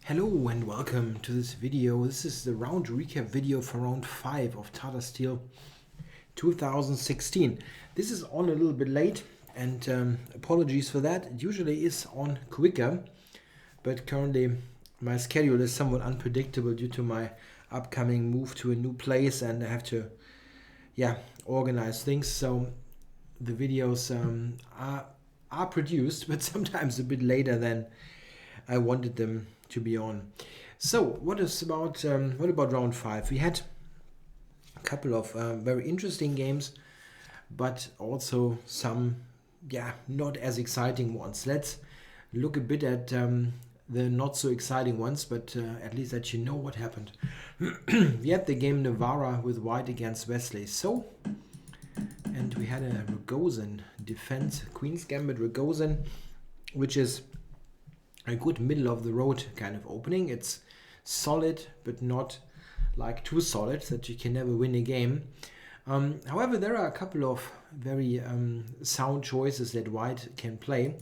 Hello and welcome to this video. This is the round recap video for round 5 of Tata Steel 2016. This is on a little bit late and apologies for that. It usually is on quicker, but currently my schedule is somewhat unpredictable due to my upcoming move to a new place and I have to organize things. So the videos are produced, but sometimes a bit later than I wanted them to be on. So what about round 5? We had a couple of very interesting games, but also some not as exciting ones. Let's look a bit at the not so exciting ones, but at least that you know what happened. We had the game Navarra with White against Wesley. And we had a Rogozin defense, Queen's Gambit Rogozin, which is a good middle of the road kind of opening. It's solid, but not like too solid that you can never win a game. However, there are a couple of very sound choices that White can play.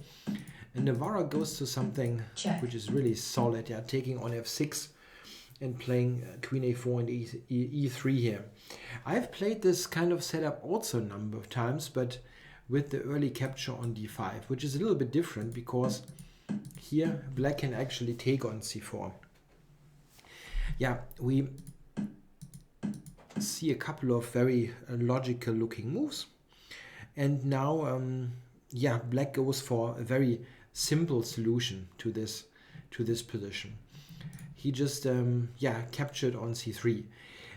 And Navarra goes to something which is really solid, taking on f6 and playing queen a4 and e3 here. I've played this kind of setup also a number of times, but with the early capture on d5, which is a little bit different because here black can actually take on c4. We see a couple of very logical looking moves, and now black goes for a very simple solution to this position. He just captured on c3.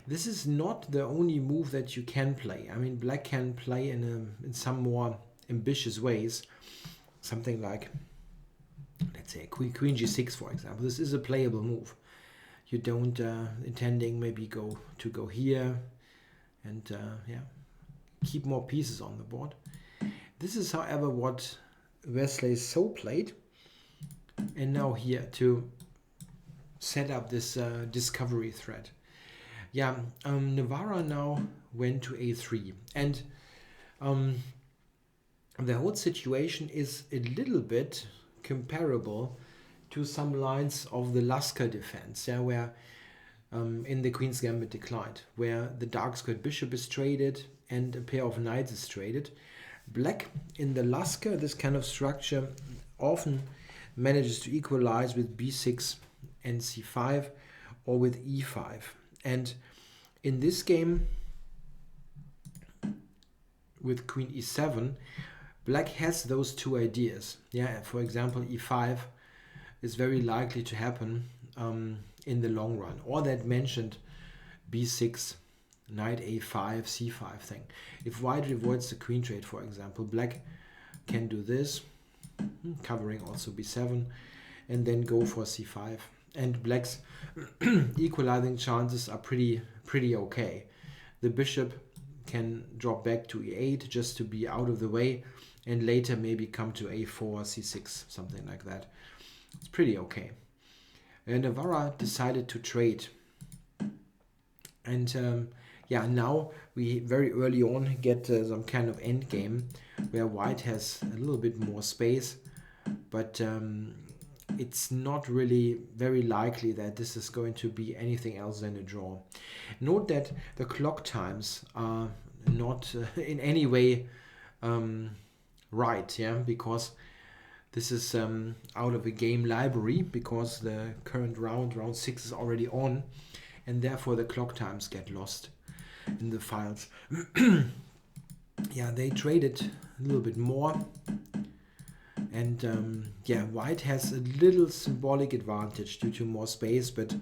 This is not the only move that you can play. I mean, black can play in some more ambitious ways, something like, let's say, queen g6, for example. This is a playable move. You don't intending maybe go here and keep more pieces on the board. This is, however, what Wesley So played, and now here to set up this discovery thread. Navarra now went to a3, and the whole situation is a little bit comparable to some lines of the Lasker defense, where in the Queen's Gambit declined, where the dark squared bishop is traded and a pair of knights is traded. Black in the Lasker, this kind of structure, often manages to equalize with b6 and c5 or with e5. And in this game with queen e7, black has those two ideas. For example, e5 is very likely to happen in the long run. Or that mentioned b6, knight a5, c5 thing. If white avoids the queen trade, for example, black can do this, covering also b7, and then go for c5. And black's equalizing chances are pretty okay. The bishop can drop back to e8 just to be out of the way, and later maybe come to a4, c6, something like that. It's pretty okay. And Navarra decided to trade. And now we very early on get some kind of end game where white has a little bit more space, but it's not really very likely that this is going to be anything else than a draw. Note that the clock times are not in any way right, because this is out of a game library, because the current round 6 is already on, and therefore the clock times get lost in the files. They traded a little bit more, and white has a little symbolic advantage due to more space, but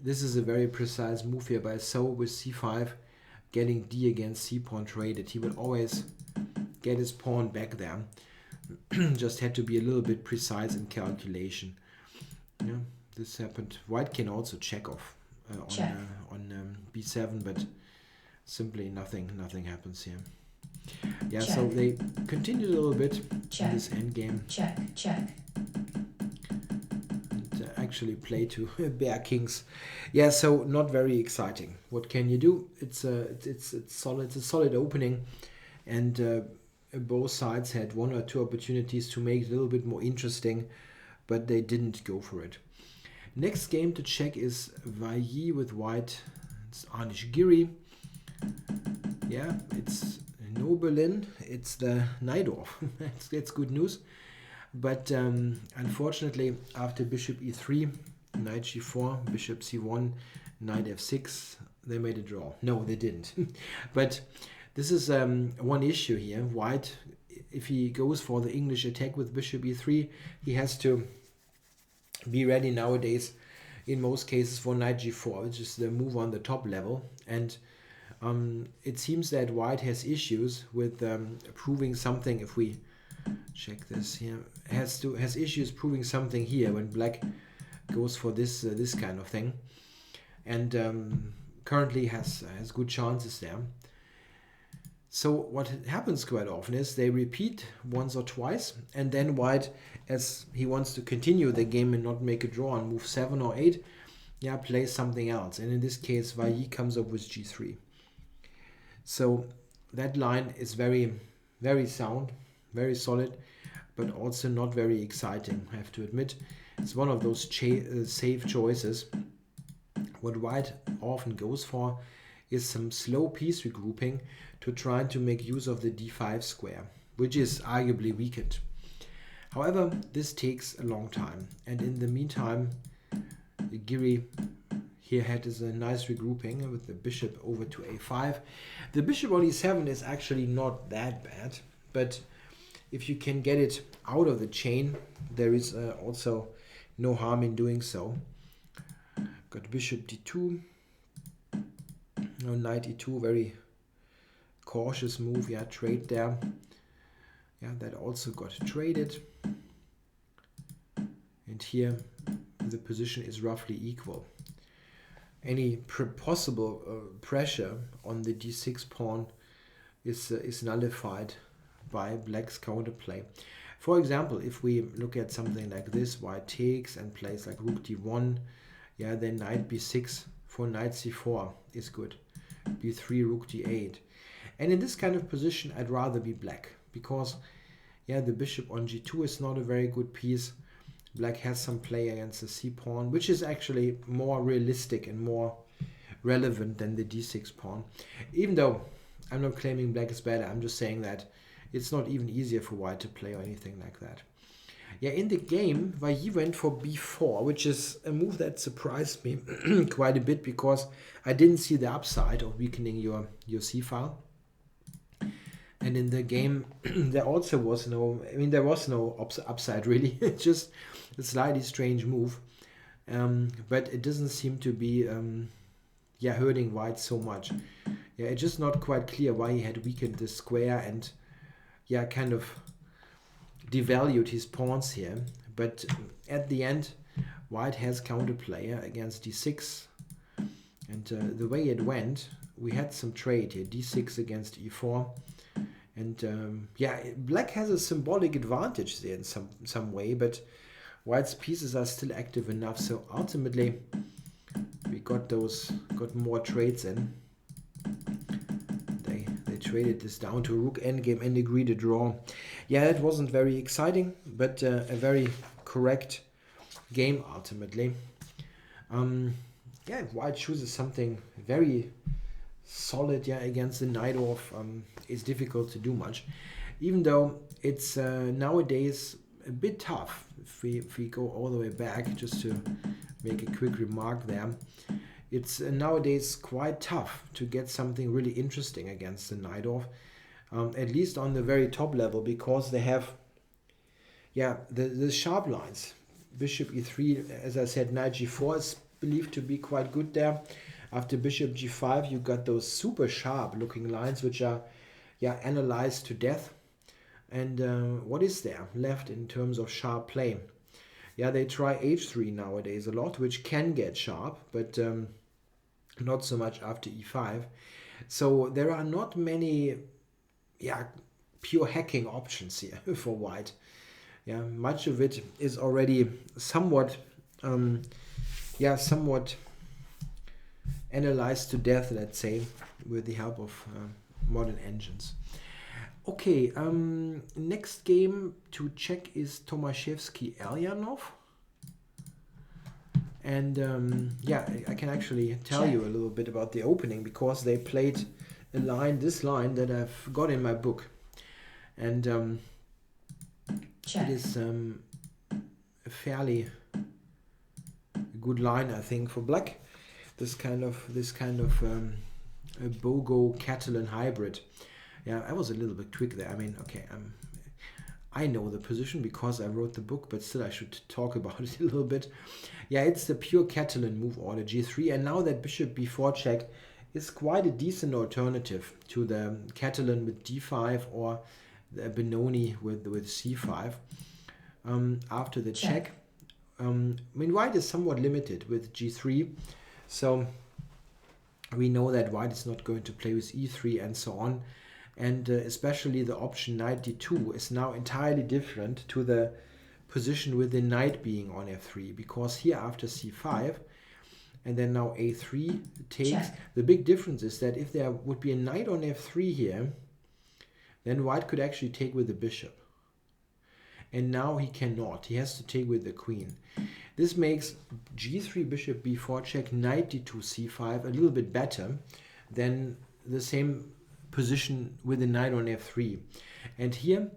this is a very precise move here by So with c5, getting d against c pawn traded. He would always get his pawn back there. Just had to be a little bit precise in calculation. This happened. White can also check off on b7, but simply nothing happens here. So they continued a little bit in this endgame. And actually play to bare kings. So not very exciting. What can you do? It's solid. It's a solid opening, and both sides had one or two opportunities to make it a little bit more interesting, but they didn't go for it. Next game to check is Vailly with white. It's Anish-Giri. Yeah, it's no Berlin. It's the Najdorf. That's good news. But unfortunately, after bishop e3, knight g4, bishop c1, knight f6, they made a draw. No, they didn't. But this is one issue here. White, if he goes for the English attack with bishop e3, he has to be ready nowadays, in most cases, for knight g4, which is the move on the top level. And it seems that white has issues with proving something. If we check this here, has issues proving something here when black goes for this kind of thing, and currently has good chances there. So what happens quite often is they repeat once or twice, and then white, as he wants to continue the game and not make a draw on move 7 or 8, yeah, plays something else. And in this case, Vailly comes up with g3. So that line is very, very sound, very solid, but also not very exciting, I have to admit. It's one of those safe choices. What white often goes for is some slow piece regrouping to try to make use of the d5 square, which is arguably weakened. However, this takes a long time, and in the meantime, Giri here had is a nice regrouping with the bishop over to a5. The bishop on e7 is actually not that bad, but if you can get it out of the chain, there is also no harm in doing so. Got bishop d2, knight e2, very cautious move, yeah, trade there. Yeah, that also got traded. And here the position is roughly equal. Any possible pressure on the d6 pawn is nullified by black's counterplay. For example, if we look at something like this, white takes and plays like rook d1, yeah, then knight b6 for knight c4 is good. b3, rook d8. And in this kind of position, I'd rather be black, because yeah, the bishop on g2 is not a very good piece. Black has some play against the c-pawn, which is actually more realistic and more relevant than the d6 pawn. Even though I'm not claiming black is better, I'm just saying that it's not even easier for white to play or anything like that. Yeah, in the game, Vailly went for b4, which is a move that surprised me quite a bit, because I didn't see the upside of weakening your c-file. And in the game, there also was no, there was no upside really. It's just a slightly strange move. But it doesn't seem to be hurting white so much. Yeah, it's just not quite clear why he had weakened the square and kind of devalued his pawns here. But at the end, white has counterplay against d6. And the way it went, we had some trade here, d6 against e4. And black has a symbolic advantage there in some way, but white's pieces are still active enough. So ultimately, we got more trades in. They traded this down to rook endgame and agreed a draw. Yeah, it wasn't very exciting, but a very correct game ultimately. White chooses something very solid, against the Najdorf. It's difficult to do much, even though it's nowadays a bit tough. If we go all the way back, just to make a quick remark there, it's nowadays quite tough to get something really interesting against the Najdorf, at least on the very top level, because they have the sharp lines. Bishop e3, as I said, knight g4 is believed to be quite good there. After bishop g5, you got those super sharp looking lines, which are analyzed to death. And what is there left in terms of sharp play? Yeah, they try h3 nowadays a lot, which can get sharp, but not so much after e5. So there are not many pure hacking options here for white. Yeah, much of it is already somewhat analyzed to death, let's say, with the help of modern engines. Okay, next game to check is Tomaszewski-Eljanov. And yeah, I can actually tell you a little bit about the opening, because they played a line, this line that I've got in my book. And it is a fairly good line, I think, for black. This kind of a Bogo Catalan hybrid. Yeah, I was a little bit quick there. I mean, okay, I know the position because I wrote the book, but still I should talk about it a little bit. Yeah, it's the pure Catalan move order, G3, and now that bishop b4 check is quite a decent alternative to the Catalan with d5 or the Benoni with c5. After the check, I mean, white is somewhat limited with g3, so we know that white is not going to play with e3 and so on. And especially the option knight d2 is now entirely different to the position with the knight being on f3, because here after c5 and then now a3 takes. Check. The big difference is that if there would be a knight on f3 here, then white could actually take with the bishop. And now he cannot. He has to take with the queen. This makes g3 bishop b4 check knight d2 c5 a little bit better than the same position with the knight on f3. And here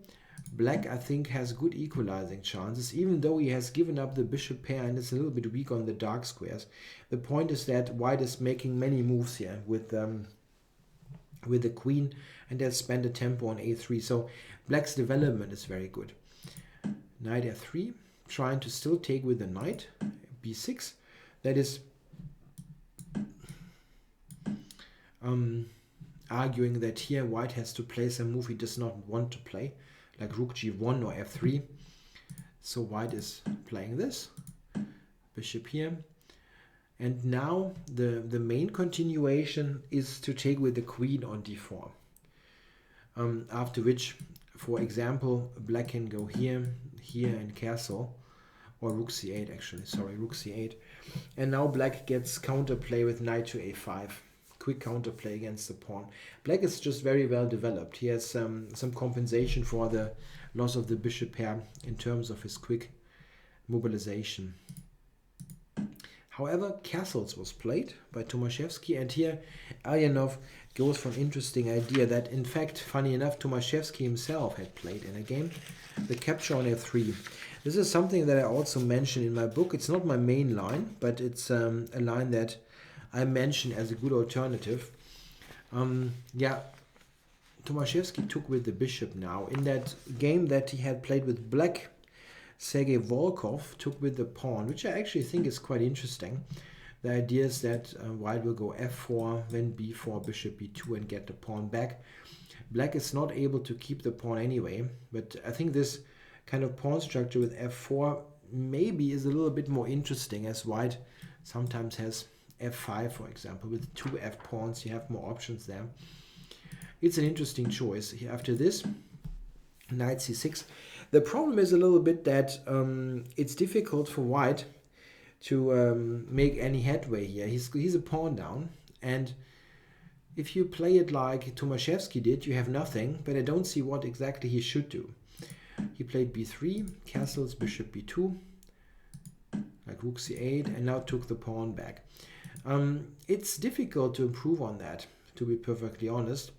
black, I think, has good equalizing chances, even though he has given up the bishop pair and is a little bit weak on the dark squares. The point is that white is making many moves here with the queen, and has spent a tempo on a3. So black's development is very good. Knight f3, trying to still take with the knight. b6, that is arguing that here white has to play some move he does not want to play, like rook g1 or f3. So white is playing this, bishop here. And now the main continuation is to take with the queen on d4. After which, for example, black can go here, here and castle, or rook c8 actually, sorry, rook c8. And now black gets counterplay with knight to a5. Quick counterplay against the pawn. Black is just very well developed. He has some compensation for the loss of the bishop pair in terms of his quick mobilization. However, castles was played by Tomaszewski, and here Alyanov goes for an interesting idea that, in fact, funny enough, Tomaszewski himself had played in a game, the capture on f3. This is something that I also mentioned in my book. It's not my main line, but it's a line that I mentioned as a good alternative. Yeah, Tomaszewski took with the bishop now. In that game that he had played with black, Sergei Volkov took with the pawn, which I actually think is quite interesting. The idea is that white will go f4, then b4, bishop b2, and get the pawn back. Black is not able to keep the pawn anyway, but I think this kind of pawn structure with f4 maybe is a little bit more interesting, as white sometimes has f5, for example. With two f pawns, you have more options there. It's an interesting choice. After this, knight c6. The problem is a little bit that it's difficult for white to make any headway here. He's a pawn down, and if you play it like Tomaszewski did, you have nothing, but I don't see what exactly he should do. He played b3, castles, bishop b2, like rook c8, and now took the pawn back. It's difficult to improve on that, to be perfectly honest,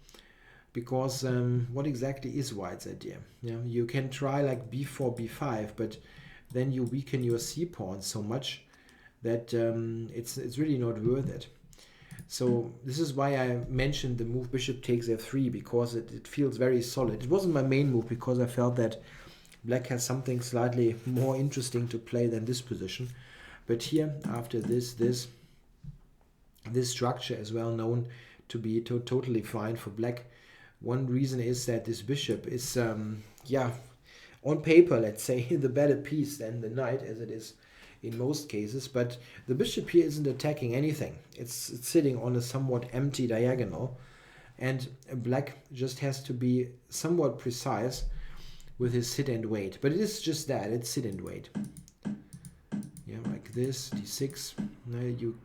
because what exactly is white's idea? Yeah, you can try like b4, b5, but then you weaken your c-pawn so much that it's really not worth it. So this is why I mentioned the move bishop takes f3, because it feels very solid. It wasn't my main move because I felt that black has something slightly more interesting to play than this position. But here, after this structure is well known to be totally fine for black. One reason is that this bishop is, yeah, on paper, let's say, the better piece than the knight, as it is in most cases. But the bishop here isn't attacking anything. It's sitting on a somewhat empty diagonal. And black just has to be somewhat precise with his sit and wait. But it is just that, it's sit and wait. Yeah, like this, d6. Now you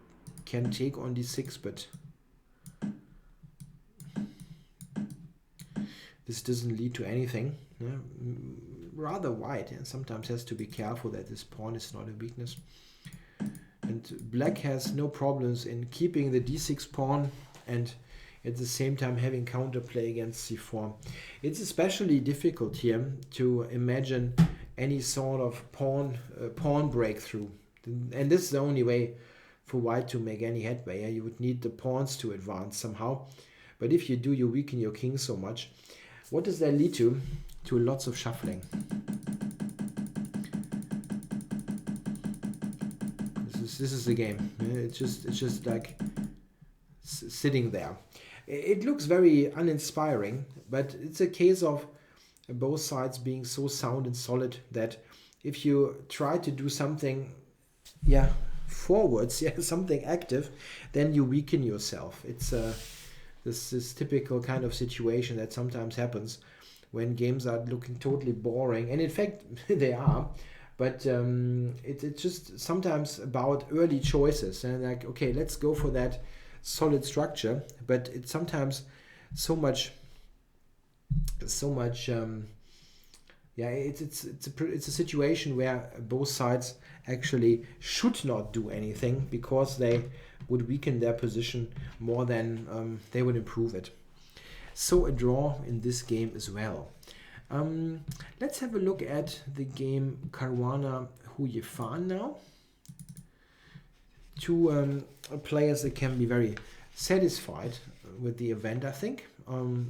can take on d6, but this doesn't lead to anything. Yeah, rather wide, and sometimes has to be careful that this pawn is not a weakness. And black has no problems in keeping the d6 pawn and at the same time having counterplay against c4. It's especially difficult here to imagine any sort of pawn breakthrough. And this is the only way for white to make any headway. You would need the pawns to advance somehow. But if you do, you weaken your king so much. What does that lead to? To lots of shuffling. This is the game. It's just like sitting there. It looks very uninspiring, but it's a case of both sides being so sound and solid that if you try to do something, forwards, something active, then you weaken yourself. It's this typical kind of situation that sometimes happens when games are looking totally boring, and in fact they are. But it's just sometimes about early choices and like, okay, let's go for that solid structure. But it's sometimes so much. It's a situation where both sides actually should not do anything because they would weaken their position more than they would improve it. So a draw in this game as well. Let's have a look at the game Caruana Huyefan now. Two players that can be very satisfied with the event, I think.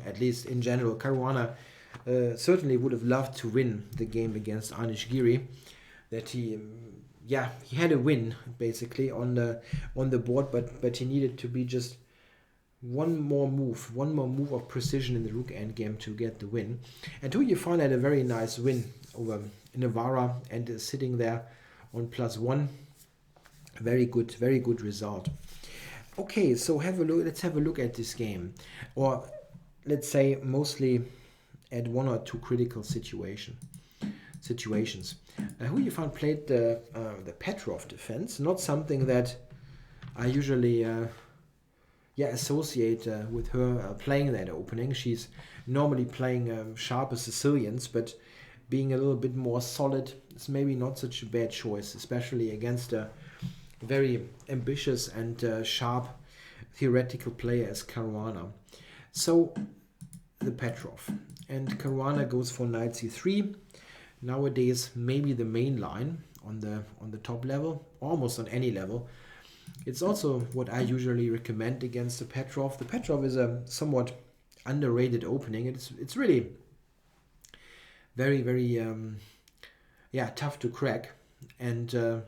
At least in general, Caruana certainly would have loved to win the game against Anish Giri. That he had a win basically on the board, but he needed to be just one more move of precision in the rook endgame to get the win. And Huyefan had a very nice win over Navarra and is sitting there on +1. Very good result. Okay, so let's have a look at this game, or let's say mostly at one or two critical situations. Huyefan played the Petrov defense, not something that I usually associate with her playing that opening. She's normally playing sharper Sicilians, but being a little bit more solid is maybe not such a bad choice, especially against a very ambitious and sharp theoretical player as Caruana. So the Petrov, and Caruana goes for knight c3. Nowadays, maybe the main line on the top level, almost on any level. It's also what I usually recommend against the Petrov. The Petrov is a somewhat underrated opening. It's really very, very tough to crack. And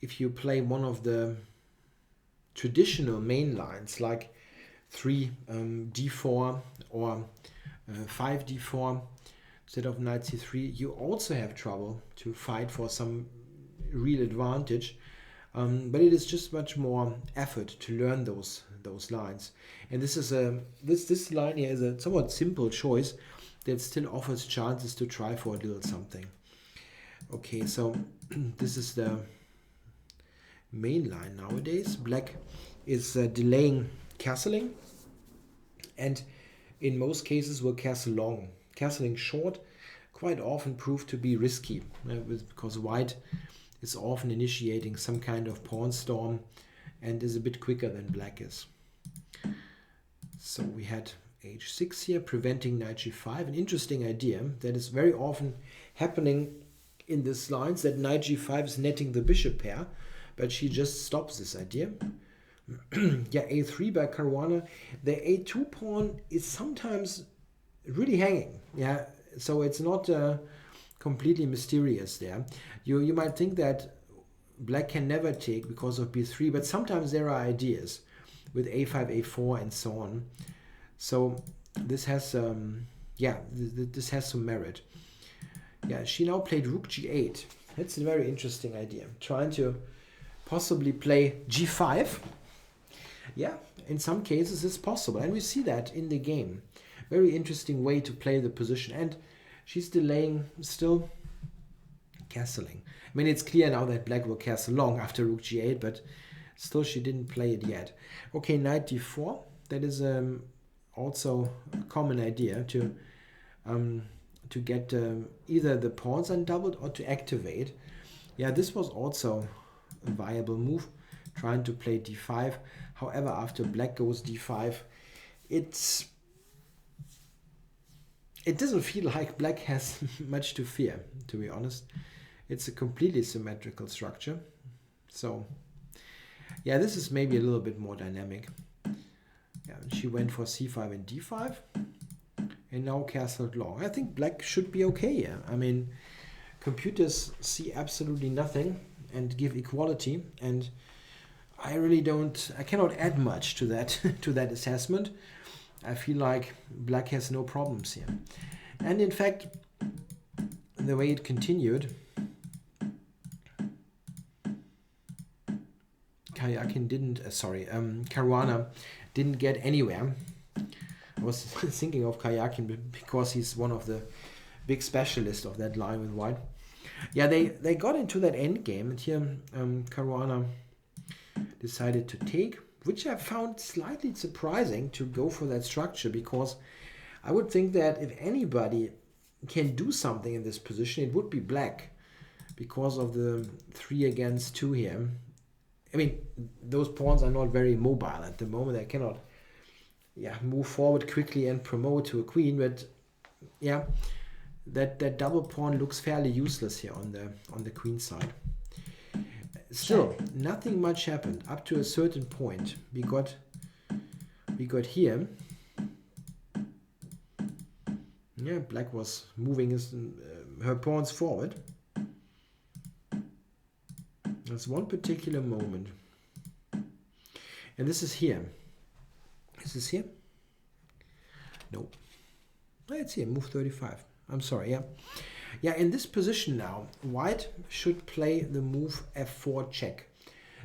if you play one of the traditional main lines like 3 d4 or 5 d4 instead of knight c3, you also have trouble to fight for some real advantage. But it is just much more effort to learn those lines. And this line here is a somewhat simple choice that still offers chances to try for a little something. Okay, so this is the main line nowadays. Black is delaying castling, and in most cases will castle long. Castling short quite often proved to be risky because white is often initiating some kind of pawn storm and is a bit quicker than black is. So we had h6 here, preventing knight g5. An interesting idea that is very often happening in these lines, that knight g5 is netting the bishop pair, but she just stops this idea. a3 by Caruana. The a2 pawn is sometimes really hanging. So it's not completely mysterious there. You might think that black can never take because of b3, but sometimes there are ideas with a5, a4, and so on. So this has this has some merit. She now played rook g8. That's a very interesting idea. Trying to possibly play g5. In some cases it's possible, and we see that in the game. Very interesting way to play the position, and she's delaying still castling. I mean, it's clear now that black will castle long after rook g8, but still she didn't play it yet. Okay, knight d4. That is also a common idea to get either the pawns undoubled or to activate. This was also viable move, trying to play d5. However, after black goes d5, it doesn't feel like black has much to fear, to be honest. It's a completely symmetrical structure. So, yeah, this is maybe a little bit more dynamic. Yeah, she went for c5 and d5, and now castled long. I think black should be okay here. I mean, computers see absolutely nothing and give equality, and I cannot add much to that to that assessment. I feel like black has no problems here. And in fact, the way it continued, Caruana didn't get anywhere. I was thinking of Kayakin because he's one of the big specialists of that line with white. Yeah, they got into that end game, and here Caruana decided to take, which I found slightly surprising to go for that structure, because I would think that if anybody can do something in this position, it would be black, because of the 3 against 2 here. I mean, those pawns are not very mobile at the moment. They cannot move forward quickly and promote to a queen, but yeah, that double pawn looks fairly useless here on the queen side. Still, nothing much happened up to a certain point. We got here. Yeah, black was moving her pawns forward. There's one particular moment, and this is here. Is this here? No. It's here. Move 35. I'm sorry. Yeah. In this position now, white should play the move f4 check.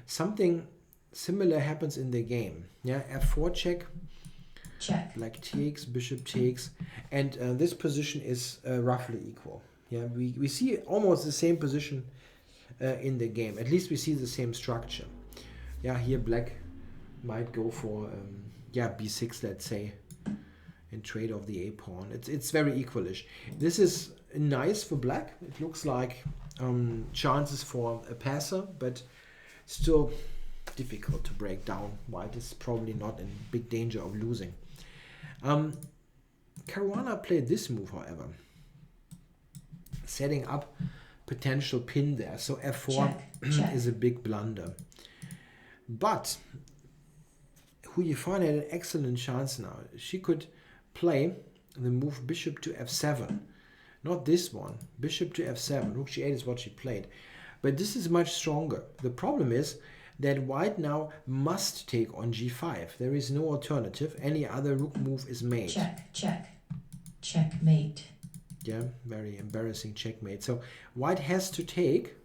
Something similar happens in the game. Yeah, f4 check. Check. Black takes, bishop takes, and this position is roughly equal. Yeah, we see almost the same position in the game. At least we see the same structure. Yeah, here black might go for b6, let's say, in trade of the a pawn. It's very equalish. This is nice for black. It looks like chances for a passer, but still difficult to break down. White is probably not in big danger of losing. Caruana played this move, however, setting up potential pin there. So f4 check. is a big blunder. But Huyifan had an excellent chance now. She could play the move bishop to f7. Not this one. Bishop to f7. Rook g8 is what she played. But this is much stronger. The problem is that white now must take on g5. There is no alternative. Any other rook move is made. Check. Checkmate. Yeah, very embarrassing checkmate. So white has to take.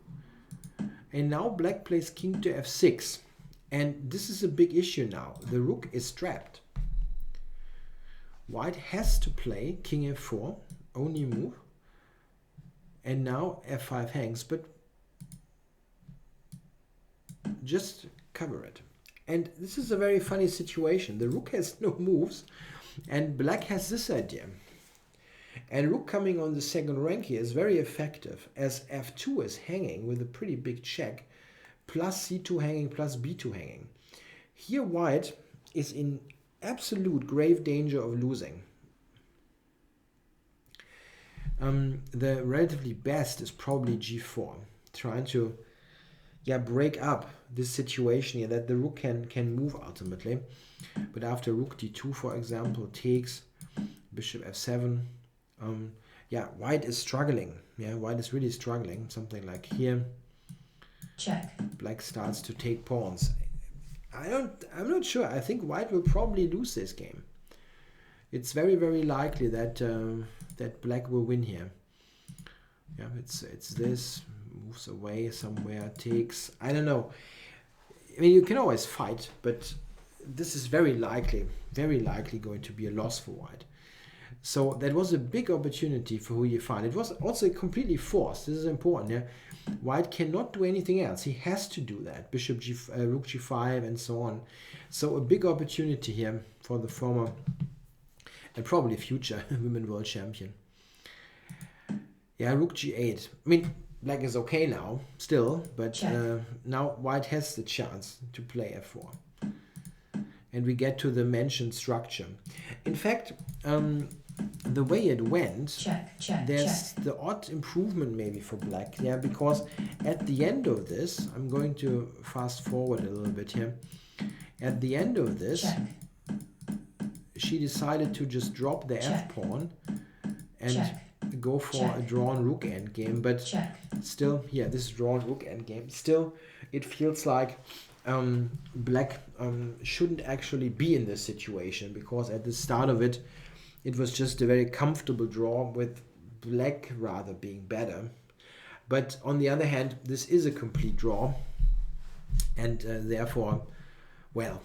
And now black plays king to f6. And this is a big issue now. The rook is trapped. White has to play king f4, only move. And now f5 hangs, but just cover it. And this is a very funny situation. The rook has no moves, and black has this idea. And rook coming on the second rank here is very effective, as f2 is hanging with a pretty big check, plus c2 hanging, plus b2 hanging. Here white is in absolute grave danger of losing. The relatively best is probably g4, trying to break up this situation here, that the rook can move ultimately. But after rook d2, for example, takes, bishop f7, white is struggling. Yeah, white is really struggling. Something like here. Check. Black starts to take pawns. I'm not sure. I think white will probably lose this game. It's very, very likely that that black will win here. Yeah, it's this, moves away somewhere, takes. I don't know. I mean, you can always fight, but this is very likely going to be a loss for white. So that was a big opportunity for Huyifan. It was also completely forced. This is important. Yeah, white cannot do anything else. He has to do that. Bishop g, rook g5, and so on. So a big opportunity here for the former and probably future women world champion. Yeah, rook g8. I mean, black is okay now, still, but Check. now white has the chance to play f4. And we get to the mentioned structure. In fact, the way it went, Check. Check. there's Check. the odd improvement maybe for black, yeah, because at the end of this, I'm going to fast forward a little bit here. At the end of this, Check. she decided to just drop the Check. f-pawn and Check. go for Check. a drawn rook endgame, but Check. still, yeah, this drawn rook endgame, still it feels like black shouldn't actually be in this situation, because at the start of it, it was just a very comfortable draw with black rather being better. But on the other hand, this is a complete draw, and therefore, well,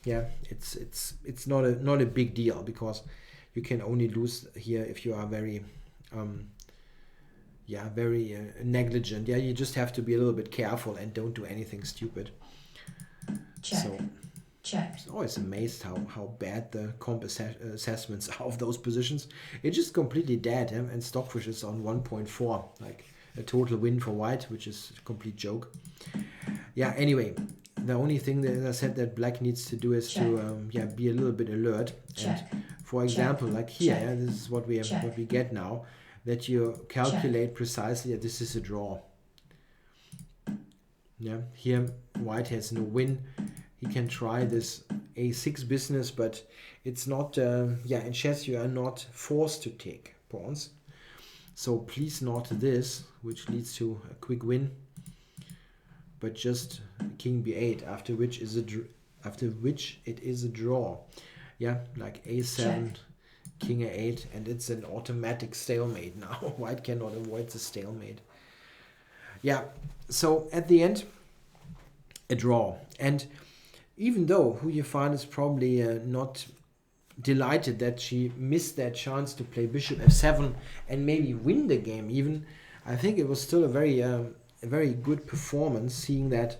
yeah, it's not a big deal, because you can only lose here if you are very very negligent. Yeah, you just have to be a little bit careful and don't do anything stupid. Check. So Check. I'm always amazed how bad the comp assessments are of those positions. It's just completely dead, and Stockfish is on 1.4, like a total win for white, which is a complete joke. Yeah, anyway, the only thing that, as I said, that black needs to do is Check. to be a little bit alert. Check. And for example, like here, Check. yeah, this is what we get now, that you calculate precisely that this is a draw. Yeah, here white has no win. He can try this a6 business, but it's not, in chess you are not forced to take pawns. So please not this, which leads to a quick win, but just king b8, after which it is a draw. Yeah, like a7, Check. king a8, and it's an automatic stalemate now. White cannot avoid the stalemate. Yeah, so at the end, a draw. And even though Hu Yifan is probably not delighted that she missed that chance to play bishop f7 and maybe win the game even, I think it was still a very good performance, seeing that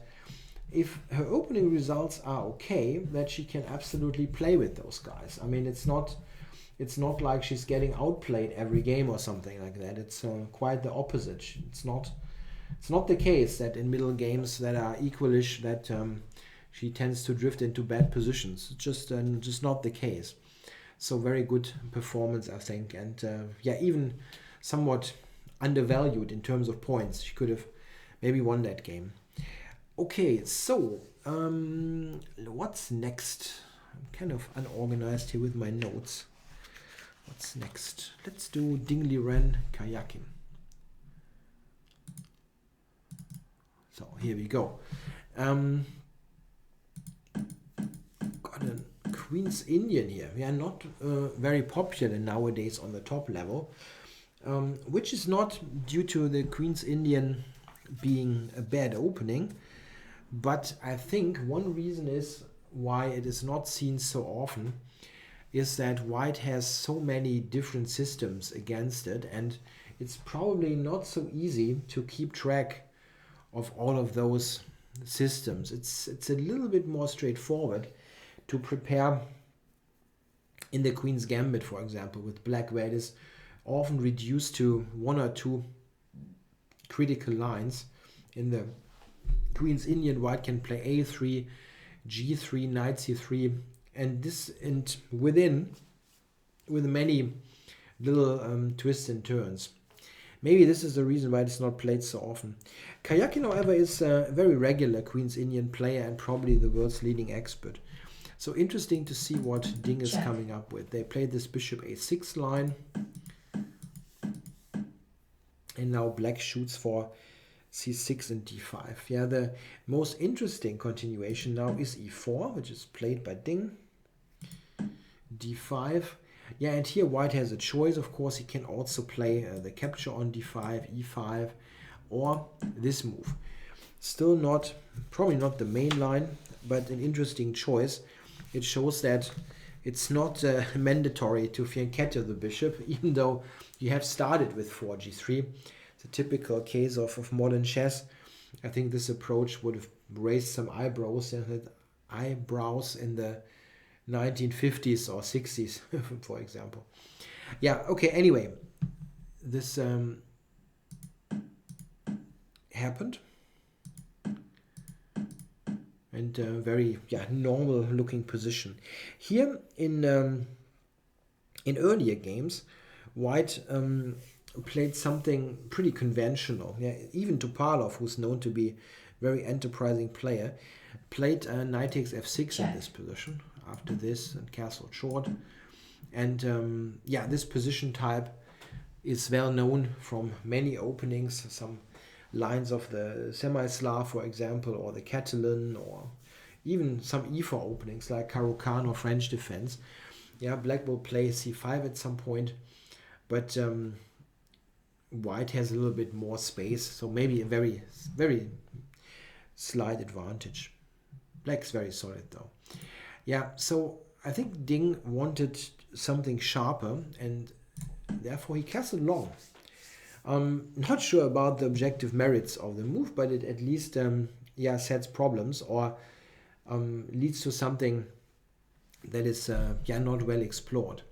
if her opening results are okay, that she can absolutely play with those guys. I mean, it's not like she's getting outplayed every game or something like that. It's quite the opposite. It's not the case that in middle games that are equalish that she tends to drift into bad positions. It's just not the case. So very good performance, I think, and even somewhat undervalued in terms of points. She could have maybe won that game. Okay, so what's next? I'm kind of unorganized here with my notes. What's next? Let's do Dingley Ren Kayakin. So here we go. Got a Queen's Indian here. We are not very popular nowadays on the top level, which is not due to the Queen's Indian being a bad opening, but I think one reason is why it is not seen so often is that white has so many different systems against it, and it's probably not so easy to keep track of all of those systems. It's a little bit more straightforward to prepare in the Queen's Gambit, for example, with black, where it is often reduced to one or two critical lines. In the Queen's Indian, white can play a3, g3, knight c3, and within with many little twists and turns. Maybe this is the reason why it's not played so often. Kayakin, however, is a very regular Queen's Indian player and probably the world's leading expert. So interesting to see what Ding is coming up with. They played this bishop a6 line, and now black shoots for c6 and d5. Yeah, the most interesting continuation now is e4, which is played by Ding. d5. Yeah, and here white has a choice. Of course, he can also play the capture on d5, e5, or this move. Still probably not the main line, but an interesting choice. It shows that it's not mandatory to fianchetto the bishop, even though you have started with 4g3. It's a typical case of modern chess. I think this approach would have raised some eyebrows in the 1950s or 60s, for example. Yeah, okay, anyway, this happened. And a very normal looking position. Here in earlier games, White played something pretty conventional. Yeah, even Topalov, who's known to be a very enterprising player, played knight takes f6 in this position. After this, and castle short. And this position type is well known from many openings. Some lines of the Semi-Slav, for example, or the Catalan, or even some e4 openings like Caro-Kann or French defense. Yeah, Black will play c5 at some point, but White has a little bit more space, so maybe a very, very slight advantage. Black's very solid though. Yeah, so I think Ding wanted something sharper, and therefore he castled long. Not sure about the objective merits of the move, but it at least sets problems or leads to something that is not well explored.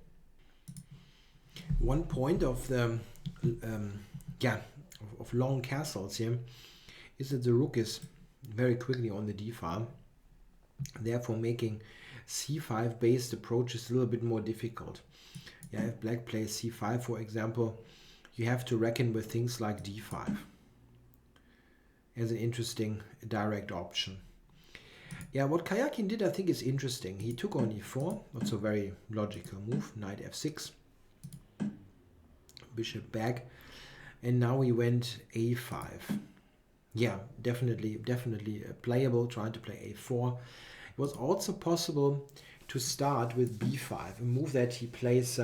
One point of the of long castles here is that the rook is very quickly on the d file, therefore making c5 based approaches a little bit more difficult. Yeah, if Black plays c5, for example, you have to reckon with things like d5 as an interesting direct option. Yeah, what Kayakin did, I think, is interesting. He took on e4, not so very logical move, knight f6, bishop back, and now he went a5. Yeah, definitely playable, trying to play a4. It was also possible to start with b5, a move that he plays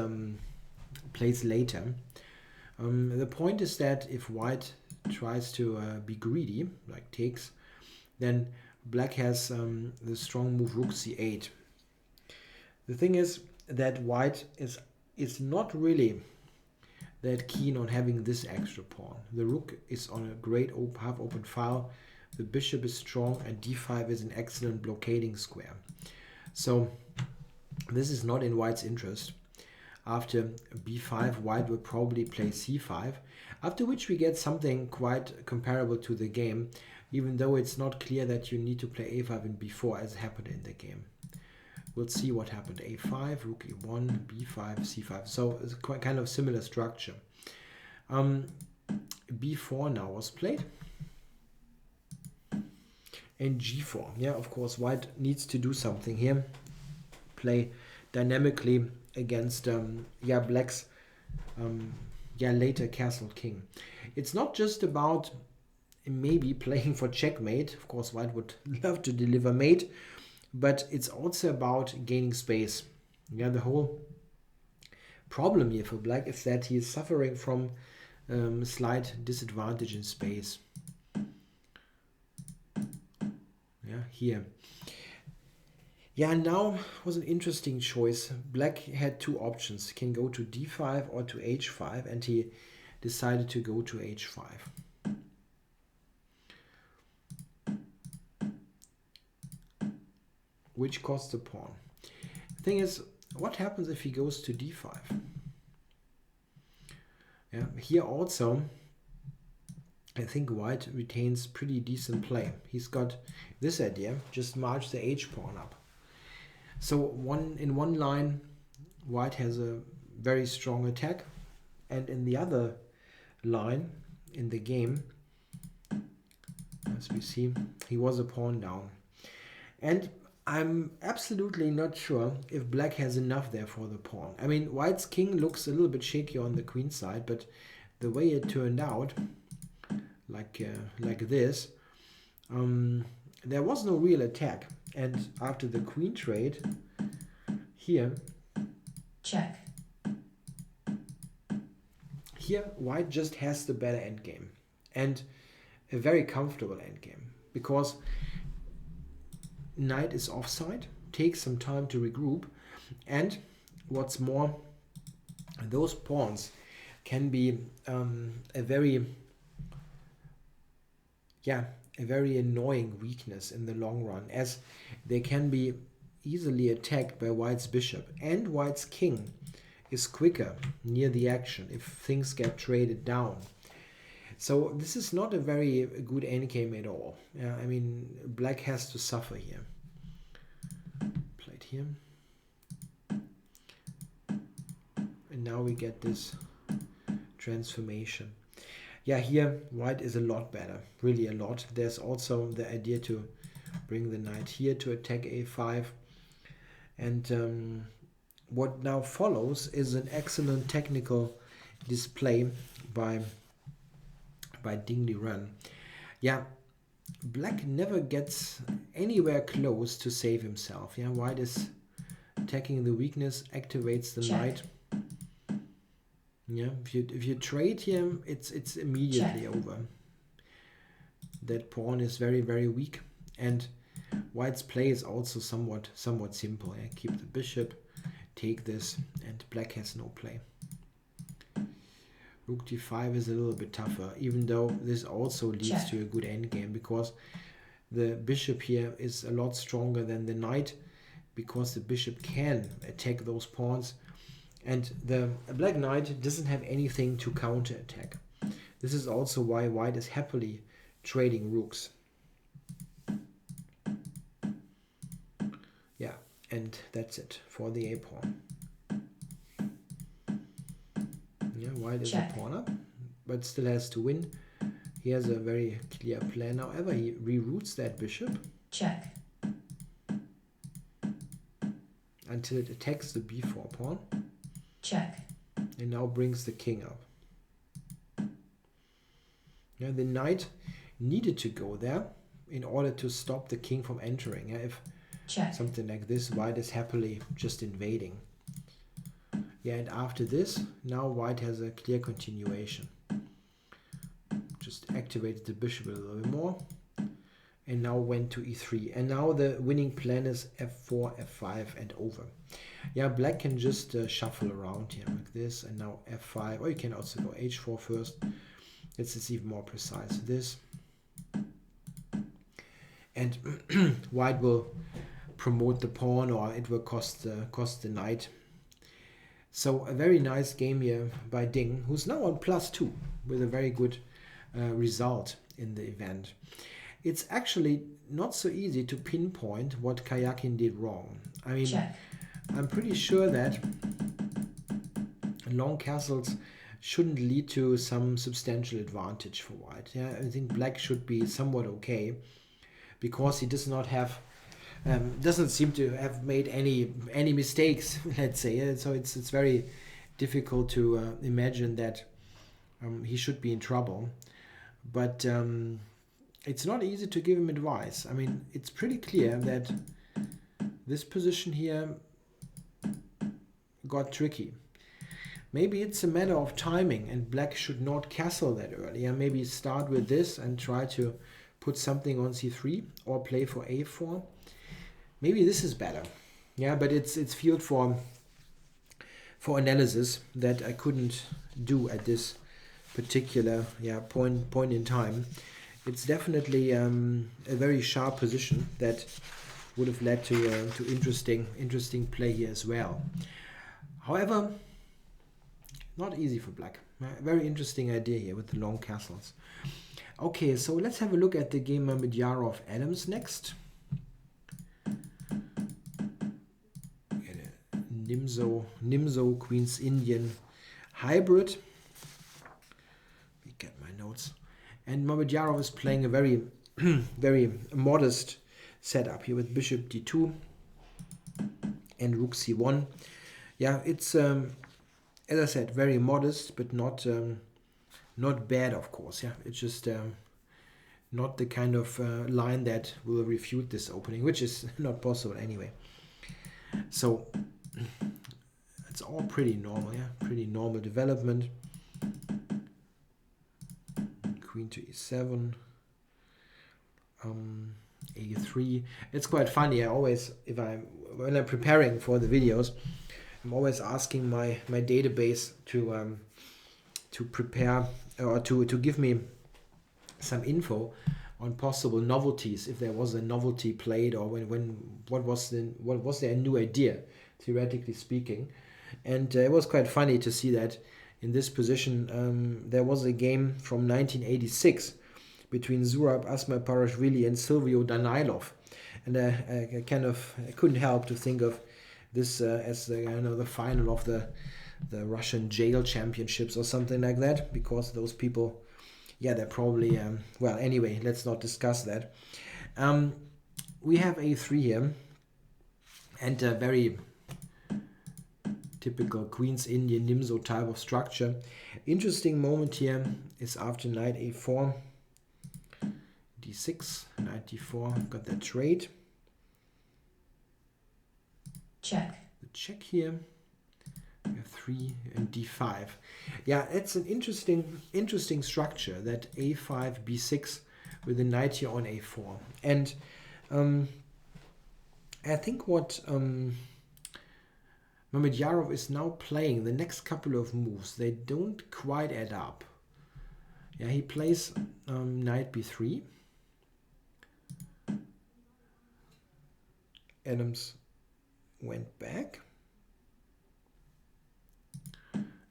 later. The point is that if White tries to be greedy, like takes, then Black has the strong move rook c8. The thing is that White is not really that keen on having this extra pawn. The rook is on a great half open file, the bishop is strong, and d5 is an excellent blockading square. So this is not in White's interest. After b5, White will probably play c5, after which we get something quite comparable to the game, even though it's not clear that you need to play a5 and b4 as happened in the game. We'll see what happened. a5, rook e1, b5, c5. So it's quite kind of similar structure. b4 now was played. And g4. Yeah, of course, White needs to do something here. Play dynamically against Black's later castle king. It's not just about maybe playing for checkmate. Of course, White would love to deliver mate, but it's also about gaining space. Yeah, the whole problem here for Black is that he is suffering from slight disadvantage in space. Yeah, here. Yeah, now was an interesting choice. Black had two options. He can go to d5 or to h5, and he decided to go to h5. Which costs a pawn. The thing is, what happens if he goes to d5? Yeah, here also, I think White retains pretty decent play. He's got this idea, just march the h pawn up. So in one line, White has a very strong attack, and in the other line, in the game, as we see, he was a pawn down. And I'm absolutely not sure if Black has enough there for the pawn. I mean, White's king looks a little bit shaky on the queen side, but the way it turned out, like this, there was no real attack. And after the queen trade, here, check. Here, White just has the better endgame, and a very comfortable endgame, because knight is offside, takes some time to regroup, and what's more, those pawns can be a very annoying weakness in the long run, as they can be easily attacked by White's bishop, and White's king is quicker near the action if things get traded down. So this is not a very good endgame at all. Yeah, I mean, black has to suffer here. Played here. And now we get this transformation. Yeah, here white is a lot better, really a lot. There's also the idea to bring the knight here to attack a5. And what now follows is an excellent technical display by Ding Liren. Yeah, black never gets anywhere close to save himself. Yeah, white is attacking the weakness, activates the knight. Yeah, if you trade here, it's immediately over. That pawn is very, very weak, and white's play is also somewhat simple. Yeah? Keep the bishop, take this, and black has no play. Rook d5 is a little bit tougher, even though this also leads to a good endgame, because the bishop here is a lot stronger than the knight, because the bishop can attack those pawns, and the black knight doesn't have anything to counterattack. This is also why white is happily trading rooks. Yeah, and that's it for the a pawn. Yeah, white is a pawn up, but still has to win. He has a very clear plan. However, he reroutes that bishop. Check. Until it attacks the b4 pawn. Check. And now brings the king up. Yeah, the knight needed to go there in order to stop the king from entering. Yeah, if something like this, white is happily just invading. Yeah, and after this, now white has a clear continuation. Just activated the bishop a little bit more. And now went to e3. And now the winning plan is f4, f5, and over. Yeah, black can just shuffle around here like this. And now f5. Or you can also go h4 first. This is even more precise. This. And white will promote the pawn, or it will cost the knight. So a very nice game here by Ding, who's now on +2 with a very good result in the event. It's actually not so easy to pinpoint what Kayakin did wrong. I mean, I'm pretty sure that long castles shouldn't lead to some substantial advantage for white. Yeah, I think black should be somewhat okay, because he does not have, doesn't seem to have made any mistakes, let's say. So it's very difficult to imagine that he should be in trouble. But it's not easy to give him advice. I mean, it's pretty clear that this position here got tricky. Maybe it's a matter of timing, and black should not castle that early. And maybe start with this and try to put something on c3 or play for a4. Maybe this is better. Yeah, but it's field for analysis that I couldn't do at this particular point in time. It's definitely a very sharp position that would have led to interesting play here as well. However, not easy for black. Very interesting idea here with the long castles. Okay, so let's have a look at the game Mamedyarov-Adams next. Nimzo Queen's Indian hybrid. Let me get my notes. And Mamedyarov is playing a very, very modest setup here with bishop d2 and rook c1. Yeah, it's as I said, very modest, but not bad, of course. Yeah, it's just not the kind of line that will refute this opening, which is not possible anyway. So it's all pretty normal. Yeah, pretty normal development. Queen to e7, a3. It's quite funny. I always, when I'm preparing for the videos, I'm always asking my database to prepare or to give me some info on possible novelties, if there was a novelty played, or what was their new idea, theoretically speaking. And it was quite funny to see that in this position. There was a game from 1986 between Zurab Asmaparaishvili and Silvio Danilov, and I couldn't help to think of this as the final of the Russian jail championships or something like that, because those people, yeah, they're probably well. Anyway, let's not discuss that. We have a3 here, and a very typical Queen's Indian Nimzo type of structure. Interesting moment here is after knight a4, d6, knight d4, got that trade. Check. The check here, f3 and d5. Yeah, it's an interesting structure, that a5, b6 with the knight here on a4. And I think what Mamedyarov is now playing, the next couple of moves, they don't quite add up. Yeah, he plays knight b3. Adams went back.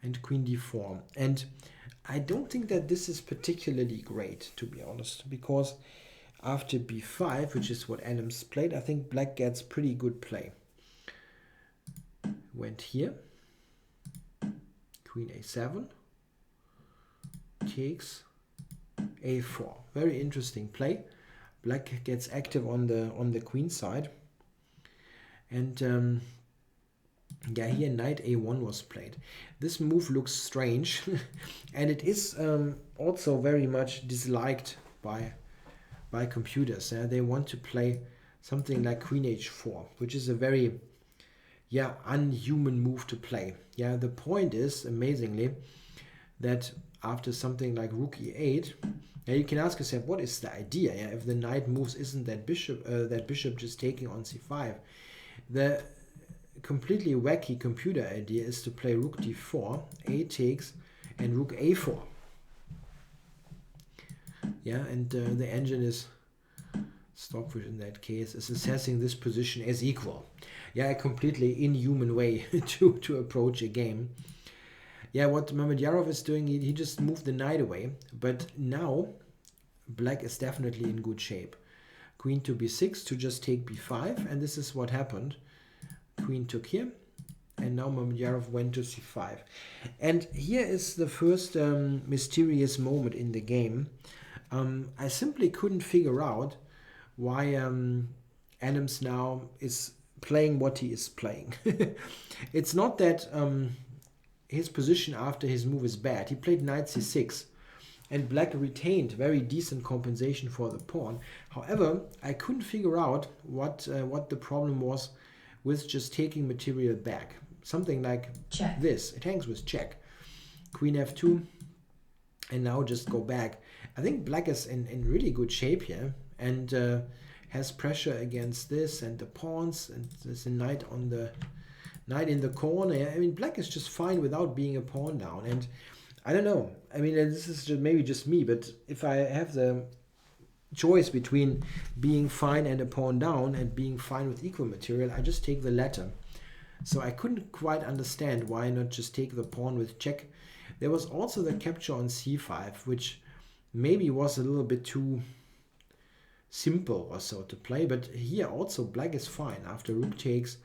And queen d4. And I don't think that this is particularly great, to be honest, because after b5, which is what Adams played, I think black gets pretty good play. Went here, queen a7, takes a4. Very interesting play. Black gets active on the queen side, and yeah, here knight a1 was played. This move looks strange, and it is also very much disliked by computers. They want to play something like queen h4, which is a very unhuman move to play. Yeah, the point is, amazingly, that after something like rook e8, now you can ask yourself, what is the idea? Yeah, if the knight moves, isn't that bishop just taking on c5? The completely wacky computer idea is to play rook d4, a takes, and rook a4. Yeah, and the engine is Stockfish in that case is assessing this position as equal. Yeah, a completely inhuman way to approach a game. Yeah, what Mamedyarov is doing, he just moved the knight away, but now black is definitely in good shape. Queen to b6 to just take b5, and this is what happened. Queen took here, and now Mamedyarov went to c5. And here is the first mysterious moment in the game. I simply couldn't figure out why Adams now is playing what he is playing. It's not that his position after his move is bad. He played knight c6, and black retained very decent compensation for the pawn. However, I couldn't figure out what the problem was with just taking material back. Something like check. This. It hangs with check. Queen f2, and now just go back. I think black is in really good shape here, and has pressure against this and the pawns, and there's a knight on the knight in the corner. I mean, black is just fine without being a pawn down. And I don't know. I mean, this is maybe just me, but if I have the choice between being fine and a pawn down and being fine with equal material, I just take the latter. So I couldn't quite understand why not just take the pawn with check. There was also the capture on c5, which maybe was a little bit too simple or so to play, but here also black is fine. After rook takes,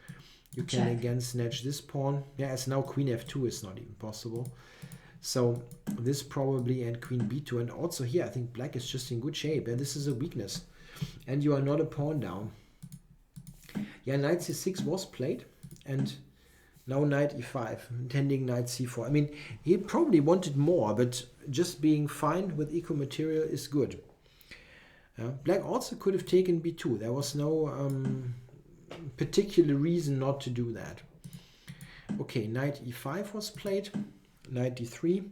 you can again snatch this pawn. Yeah, as now queen f2 is not even possible. So this probably, and queen b2, and also here I think black is just in good shape, and this is a weakness, and you are not a pawn down. Yeah, knight c6 was played, and now knight e5, intending knight c4. I mean, he probably wanted more, but just being fine with equal material is good. Black also could have taken b2. There was no particular reason not to do that. Okay, knight e5 was played, knight d3,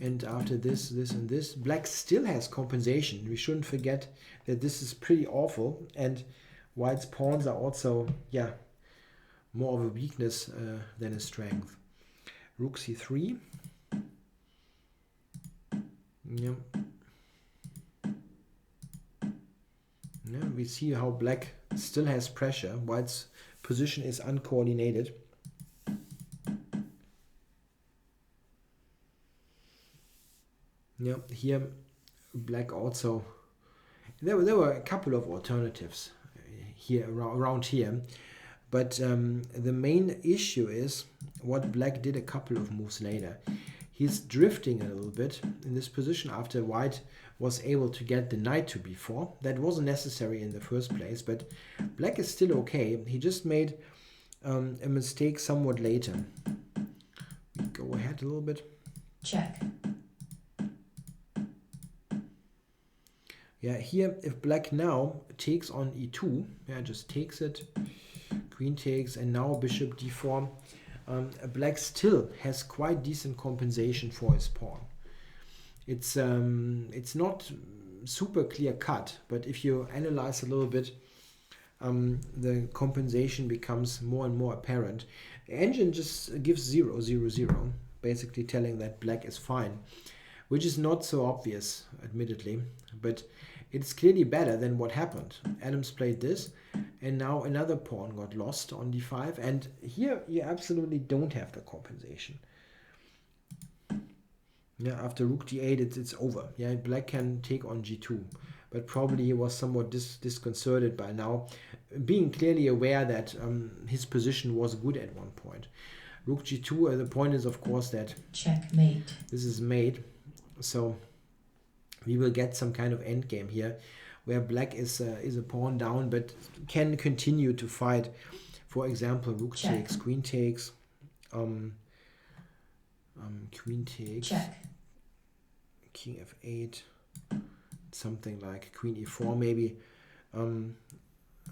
and after this, and this, black still has compensation. We shouldn't forget that this is pretty awful, and white's pawns are also, yeah, more of a weakness than a strength. Rook c3. Yeah. Yeah, we see how black still has pressure. White's position is uncoordinated. Yeah, here black also. There were a couple of alternatives here around here, but the main issue is what black did a couple of moves later. He's drifting a little bit in this position after white was able to get the knight to b4. That wasn't necessary in the first place, but black is still okay. He just made a mistake somewhat later. We go ahead a little bit. Check. Yeah, here if black now takes on e2, yeah, just takes it, queen takes, and now bishop d4. Black still has quite decent compensation for his pawn. It's not super clear cut, but if you analyze a little bit, the compensation becomes more and more apparent. The engine just gives 0, 0, 0, basically telling that black is fine, which is not so obvious, admittedly, but it's clearly better than what happened. Adams played this, and now another pawn got lost on d5, and here you absolutely don't have the compensation. Yeah, after rook d8, it's over. Yeah, black can take on g2, but probably he was somewhat disconcerted by now, being clearly aware that his position was good at one point. Rook g2, the point is, of course, that checkmate. This is mate, so we will get some kind of endgame here, where black is a pawn down, but can continue to fight. For example, rook takes, queen takes, queen takes, check, king f8, something like queen e4 maybe.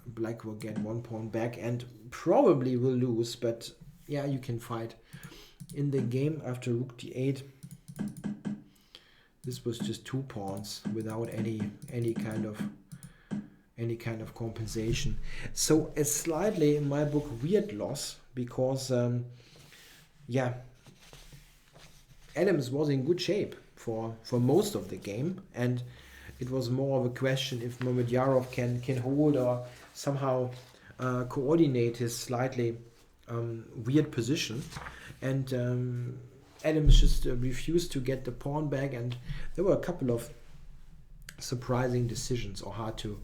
Black will get one pawn back and probably will lose, but yeah, you can fight. In the game after rook d8, this was just two pawns without any kind of compensation. So a slightly, in my book, weird loss, because yeah, Adams was in good shape for most of the game, and it was more of a question if Mamedyarov can hold or somehow coordinate his slightly weird position, and Adams just refused to get the pawn back, and there were a couple of surprising decisions, or hard to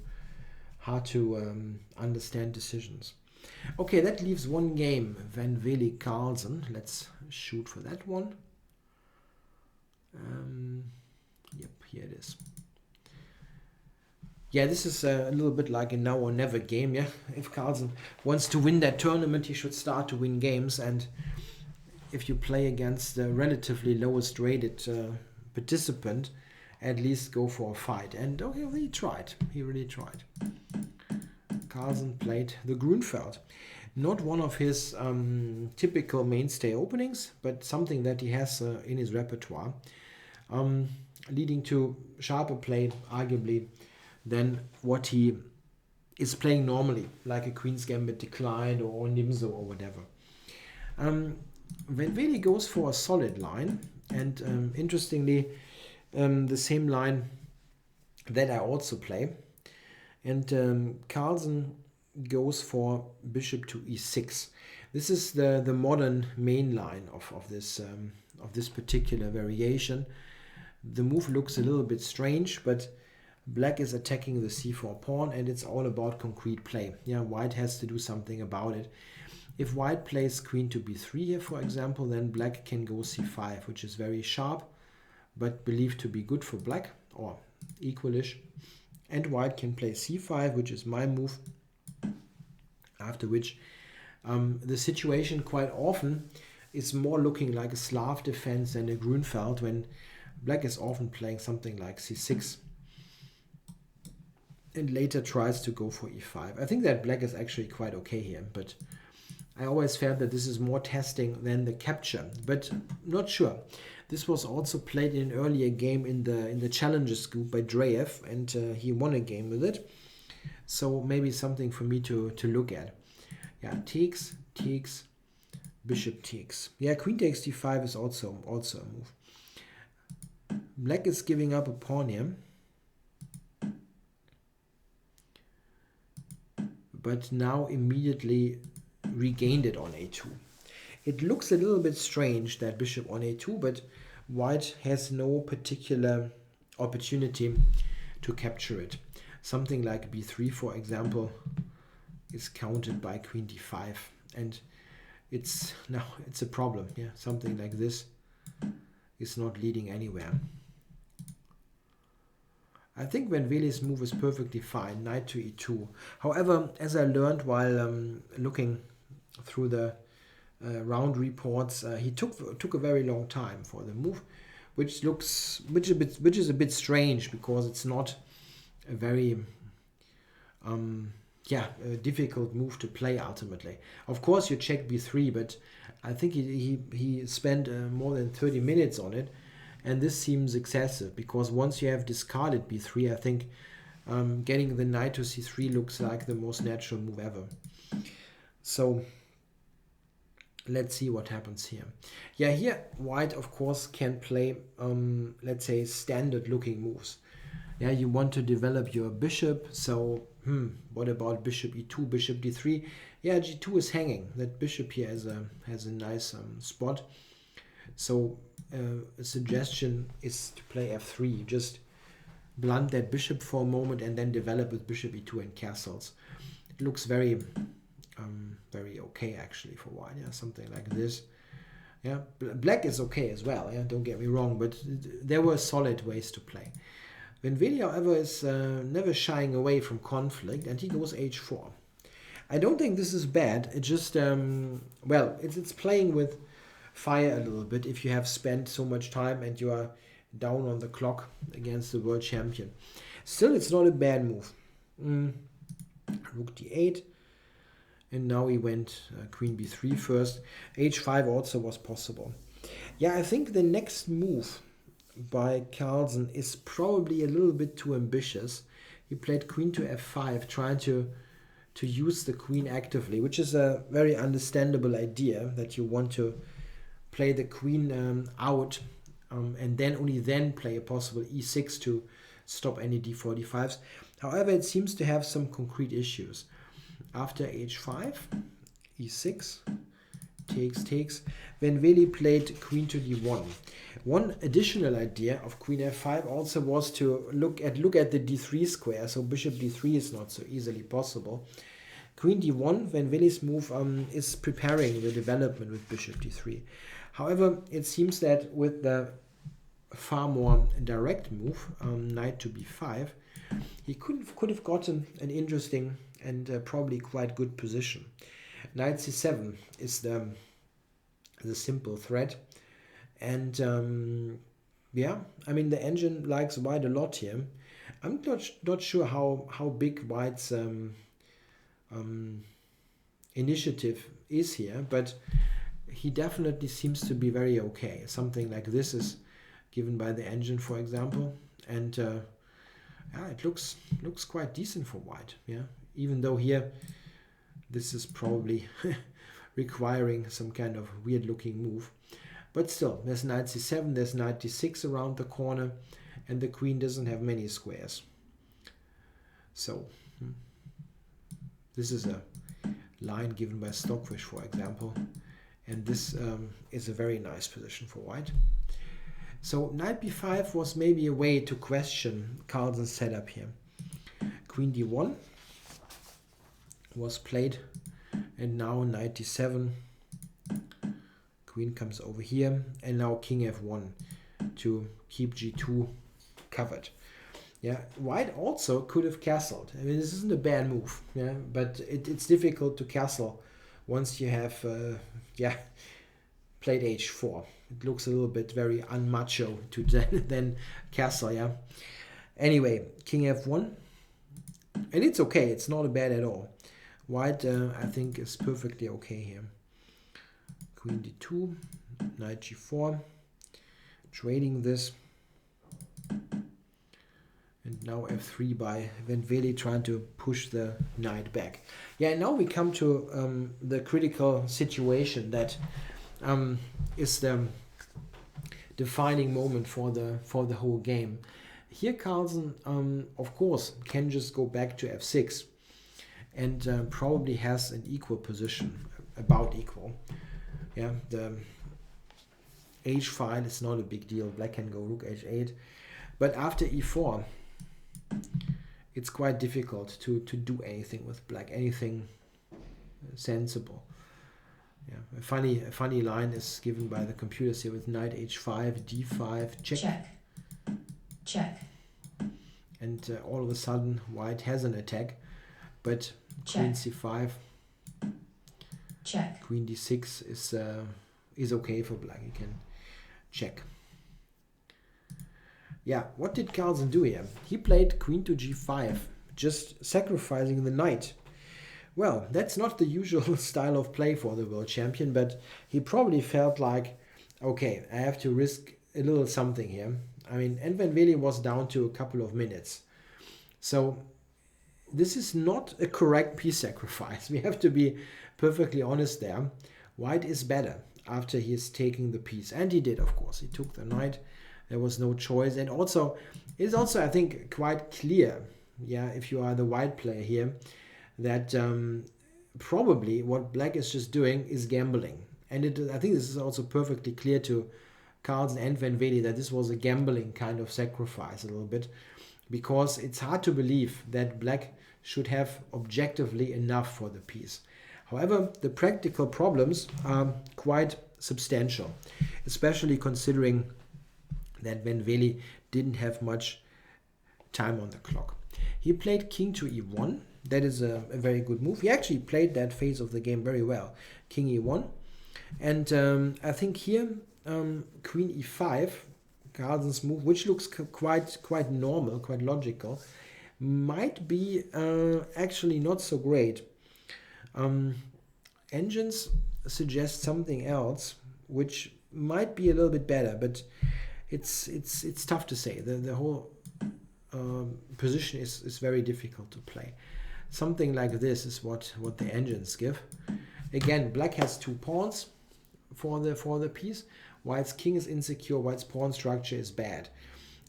understand decisions. Okay, that leaves one game, Van Vele Carlsen. Let's shoot for that one. Yep, here it is. Yeah, this is a little bit like a now or never game. Yeah, if Carlsen wants to win that tournament, he should start to win games, and if you play against the relatively lowest rated participant, at least go for a fight. And okay, he tried. He really tried. Carlsen played the Grunfeld. Not one of his typical mainstay openings, but something that he has in his repertoire, leading to sharper play, arguably, than what he is playing normally, like a Queen's Gambit Declined or Nimzo or whatever. Van Vele goes for a solid line, and interestingly, the same line that I also play. And Carlsen goes for bishop to e6. This is the modern main line of this particular variation. The move looks a little bit strange, but black is attacking the c4 pawn, and it's all about concrete play. Yeah, white has to do something about it. If white plays queen to b3 here, for example, then black can go c5, which is very sharp, but believed to be good for black, or equalish. And white can play c5, which is my move, after which the situation quite often is more looking like a Slav defense than a Grunfeld, when black is often playing something like c6 and later tries to go for e5. I think that black is actually quite okay here, but I always felt that this is more testing than the capture, but not sure. This was also played in an earlier game in the Challengers group by Dreyev, and he won a game with it. So maybe something for me to look at. Yeah, takes, bishop takes. Yeah, queen takes d5 is also a move. Black is giving up a pawn here, but now immediately regained it on a2. It looks a little bit strange, that bishop on a2, but white has no particular opportunity to capture it. Something like b3, for example, is countered by queen d5, and it's a problem. Yeah, something like this is not leading anywhere. I think Van Veli's move is perfectly fine, knight to e2. However, as I learned while looking through the round reports, he took a very long time for the move, which is a bit strange, because it's not a very a difficult move to play ultimately. Of course, you check b3, but I think he spent more than 30 minutes on it, and this seems excessive, because once you have discarded b3, I think getting the knight to c3 looks like the most natural move ever. So let's see what happens here. Yeah, here white of course can play let's say standard looking moves. Yeah, you want to develop your bishop, so what about bishop e2, bishop d3? Yeah, g2 is hanging. That bishop here has a nice spot. So a suggestion is to play f3. Just blunt that bishop for a moment and then develop with bishop e2 and castles. It looks very okay actually for white. Yeah, something like this. Yeah, black is okay as well. Yeah, don't get me wrong, but there were solid ways to play. Van Veli, however, is never shying away from conflict, and he goes h4. I don't think this is bad. It just well, it's playing with fire a little bit if you have spent so much time and you are down on the clock against the world champion. Still, it's not a bad move. Rook d8, and now he went queen b3 first. h5 also was possible. Yeah, I think the next move by Carlsen is probably a little bit too ambitious. He played queen to f5, trying to use the queen actively, which is a very understandable idea, that you want to play the queen out and then only then play a possible e6 to stop any d4, d5s. However, it seems to have some concrete issues. After h5, e6, takes. Van Veli played queen to d1. One additional idea of queen f5 also was to look at the d3 square, so bishop d3 is not so easily possible. Queen d1, Van Veli's move, is preparing the development with bishop d3. However, it seems that with the far more direct move, knight to b5, he could have gotten an interesting and probably quite good position. Knight c7 is the simple threat, and yeah, I mean the engine likes white a lot here. I'm not sure how big white's initiative is here, but he definitely seems to be very okay. Something like this is given by the engine, for example, and yeah, it looks quite decent for white. Yeah, even though here this is probably requiring some kind of weird looking move, but still, there's knight c7, there's knight d6 around the corner, and the queen doesn't have many squares. So this is a line given by Stockfish, for example, and this is a very nice position for white. So knight b5 was maybe a way to question Carlsen's setup here. Queen d1 was played, and now knight d7. Queen comes over here, and now king f1 to keep g2 covered. Yeah, white also could have castled. I mean, this isn't a bad move, yeah, but it's difficult to castle once you have played h4. It looks a little bit very unmacho to then castle, yeah. Anyway, king f1, and it's okay. It's not bad at all. White, I think, is perfectly okay here. Queen d2, knight g4, trading this. And now f3 by Van Veli, trying to push the knight back. Yeah, now we come to the critical situation that is the defining moment for the whole game. Here Carlsen, of course, can just go back to f6 and probably has an equal position, about equal. Yeah, h file is not a big deal. Black can go rook h8. But after e4, it's quite difficult to do anything with black, anything sensible. Yeah, a funny line is given by the computers here with knight h5, d5, check. Check. Check. And all of a sudden white has an attack, but queen Check. c5, Check. queen d6 is okay for black. You can check. Yeah, what did Carlsen do here? He played queen to g5, just sacrificing the knight. Well, that's not the usual style of play for the world champion, but he probably felt like, okay, I have to risk a little something here. I mean, Envenveli was down to a couple of minutes. So this is not a correct piece sacrifice. We have to be perfectly honest there. White is better after he's taking the piece. And he did, of course. He took the knight. There was no choice. And also, it's also, I think, quite clear, yeah, if you are the white player here, that probably what black is just doing is gambling. And I think this is also perfectly clear to Carlsen and Van Velde that this was a gambling kind of sacrifice a little bit, because it's hard to believe that black should have objectively enough for the piece. However, the practical problems are quite substantial, especially considering that Van Velde didn't have much time on the clock. He played king to e1. That is a very good move. He actually played that phase of the game very well. King e1. And I think here queen e5, Carlsen's move, which looks quite normal, quite logical, might be actually not so great. Engines suggest something else, which might be a little bit better, but it's tough to say. The whole position is very difficult to play. Something like this is what the engines give. Again, black has 2 pawns for the piece. White's king is insecure. White's pawn structure is bad.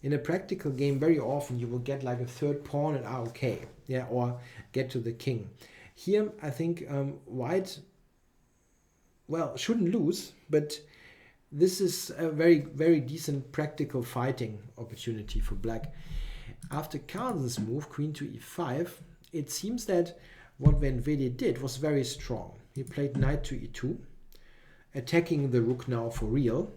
In a practical game, very often you will get like a 3rd pawn and okay, yeah, or get to the king. Here, I think white, well, shouldn't lose, but this is a very decent practical fighting opportunity for black. After Carlsen's move, queen to e5, it seems that what Van Velde did was very strong. He played knight to e2, attacking the rook now for real.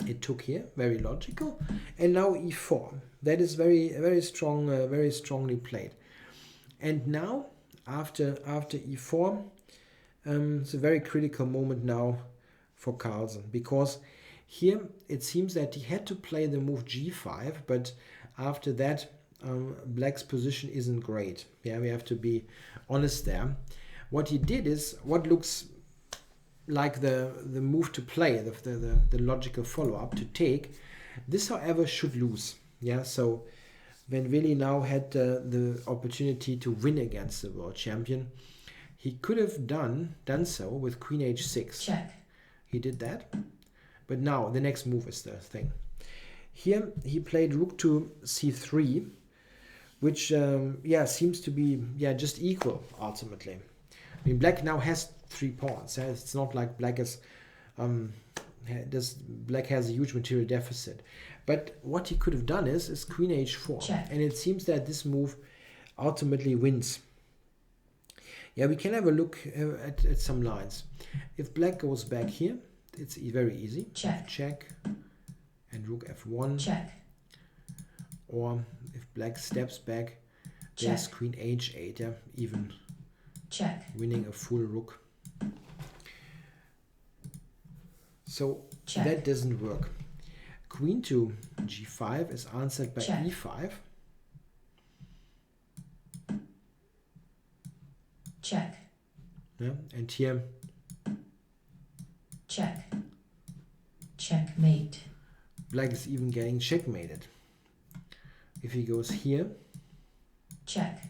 It took here, very logical. And now e4. That is very strong, very strongly played. And now, after e4, it's a very critical moment now for Carlsen, because here it seems that he had to play the move g5, but after that black's position isn't great. Yeah, we have to be honest there. What he did is what looks like the move to play, the logical follow-up to take. This, however, should lose. Yeah, so Van Velde now had the opportunity to win against the world champion. He could have done so with queen h6. Check. He did that. But now the next move is the thing. Here he played rook to c3, which seems to be just equal ultimately. I mean, black now has 3 pawns. It's not like black is black has a huge material deficit. But what he could have done is queen h4. Check. And it seems that this move ultimately wins. Yeah, we can have a look at some lines. If black goes back here, it's very easy. Check. Check. And rook f1. Check. Or if black steps back, Check. there's queen h8, yeah, even Check. winning a full rook. So Check. that doesn't work. Queen to g5 is answered by Check. e5. Check. Yeah, and here Check. Checkmate. black is even getting checkmated. If he goes here, Check.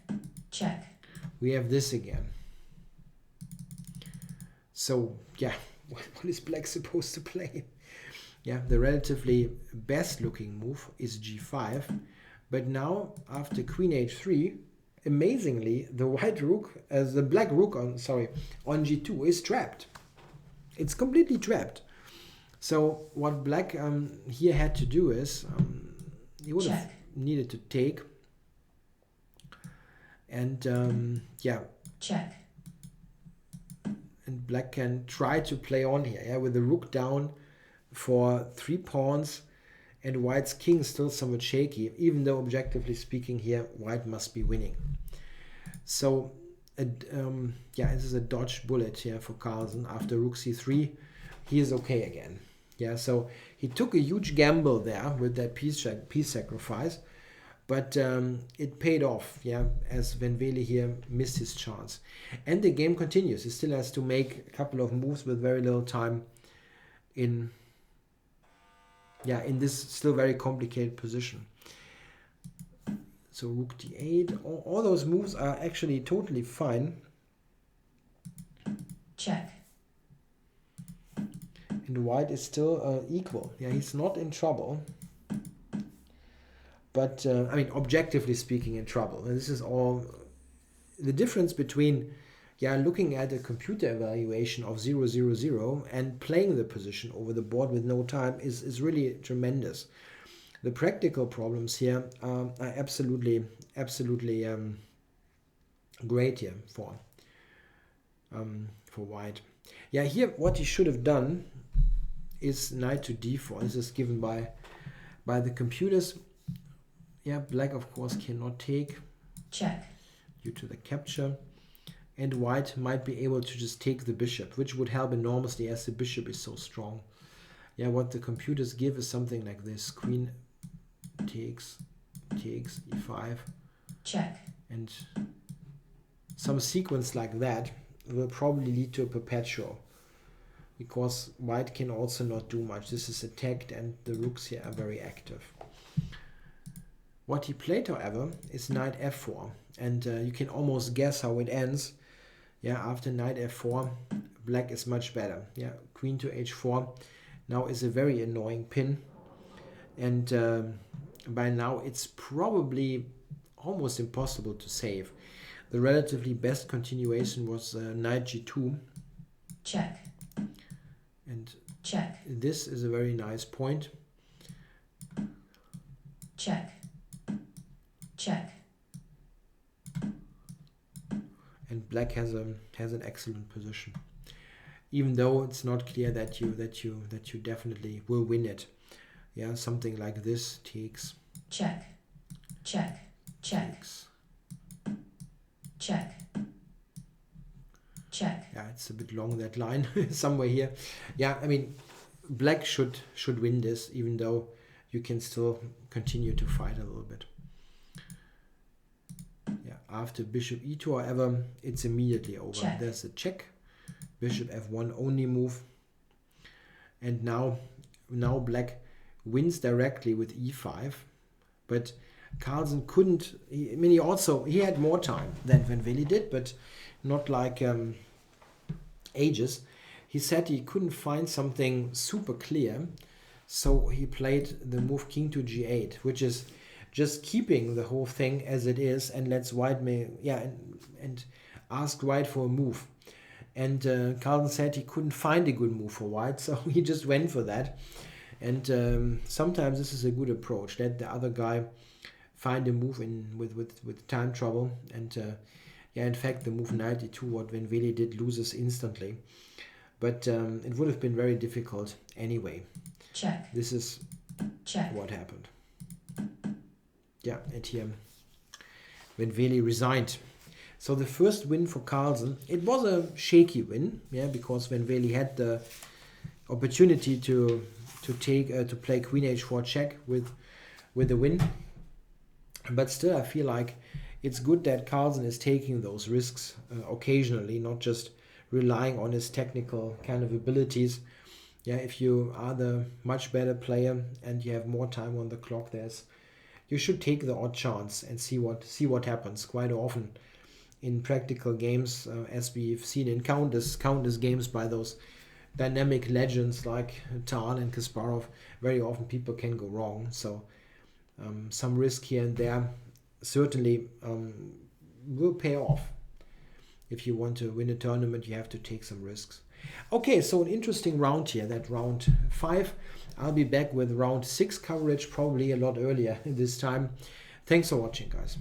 Check. we have this again. So yeah, what is black supposed to play? Yeah, the relatively best looking move is g5, but now after queen h3, amazingly the white rook, the black rook on g2 is trapped. It's completely trapped. So what black here had to do is he would have check, needed to take, and yeah, check, and black can try to play on here, yeah, with the rook down for 3 pawns, and white's king still somewhat shaky, even though objectively speaking here white must be winning. So yeah, this is a dodged bullet here for Carlsen. After rook c3 he is okay again. Yeah, so he took a huge gamble there with that piece sacrifice, but it paid off, yeah, as Van Vele here missed his chance. And the game continues. He still has to make a couple of moves with very little time in, yeah, in this still very complicated position. So rook d8, all those moves are actually totally fine. check, And white is still equal. Yeah, he's not in trouble. But, I mean, objectively speaking, in trouble. And this is all the difference between, yeah, looking at a computer evaluation of 0-0-0 and playing the position over the board with no time is really tremendous. The practical problems here are absolutely great here for white. Yeah, here what he should have done is knight to d4. This is given by the computers. Yeah, black of course cannot take, check, due to the capture, and white might be able to just take the bishop, which would help enormously as the bishop is so strong. Yeah, what the computers give is something like this: queen takes e5, check, and some sequence like that will probably lead to a perpetual, because white can also not do much. This is attacked and the rooks here are very active. What he played, however, is knight f4, and you can almost guess how it ends. Yeah, after knight f4, black is much better. Yeah, queen to h4 now is a very annoying pin, and by now it's probably almost impossible to save. The relatively best continuation was knight g2, check, and check, this is a very nice point. check, check, And black has an excellent position, even though it's not clear that you definitely will win it. Yeah, something like this takes, check, check, check, takes. check, check, Yeah, it's a bit long, that line somewhere here. Yeah, I mean, black should win this, even though you can still continue to fight a little bit. Yeah, after bishop e2, however, it's immediately over. Check. There's a check, bishop f1 only move, and now black wins directly with e5, but Carlsen couldn't. I mean, he had more time than Van Vele did, but not like ages. He said he couldn't find something super clear, so he played the move king to g8, which is just keeping the whole thing as it is, and lets white and asked white for a move. And Carlsen said he couldn't find a good move for white, so he just went for that. And sometimes this is a good approach. Let the other guy find a move with time trouble. And yeah, in fact, the move knight e2, what Van Vele did, loses instantly. But it would have been very difficult anyway. check, This is check, what happened. Yeah, and here Van Vele resigned. So the first win for Carlsen, it was a shaky win, yeah, because Van Vele had the opportunity to play queen h4 check with the win. But still, I feel like it's good that Carlsen is taking those risks occasionally, not just relying on his technical kind of abilities. Yeah, if you are the much better player and you have more time on the clock, you should take the odd chance and see what happens. Quite often in practical games, as we've seen in countless games by those dynamic legends like Tata and Kasparov, very often people can go wrong. So some risk here and there certainly will pay off. If you want to win a tournament, you have to take some risks. Okay, so an interesting round here, that round 5. I'll be back with round 6 coverage, probably a lot earlier this time. Thanks for watching, guys.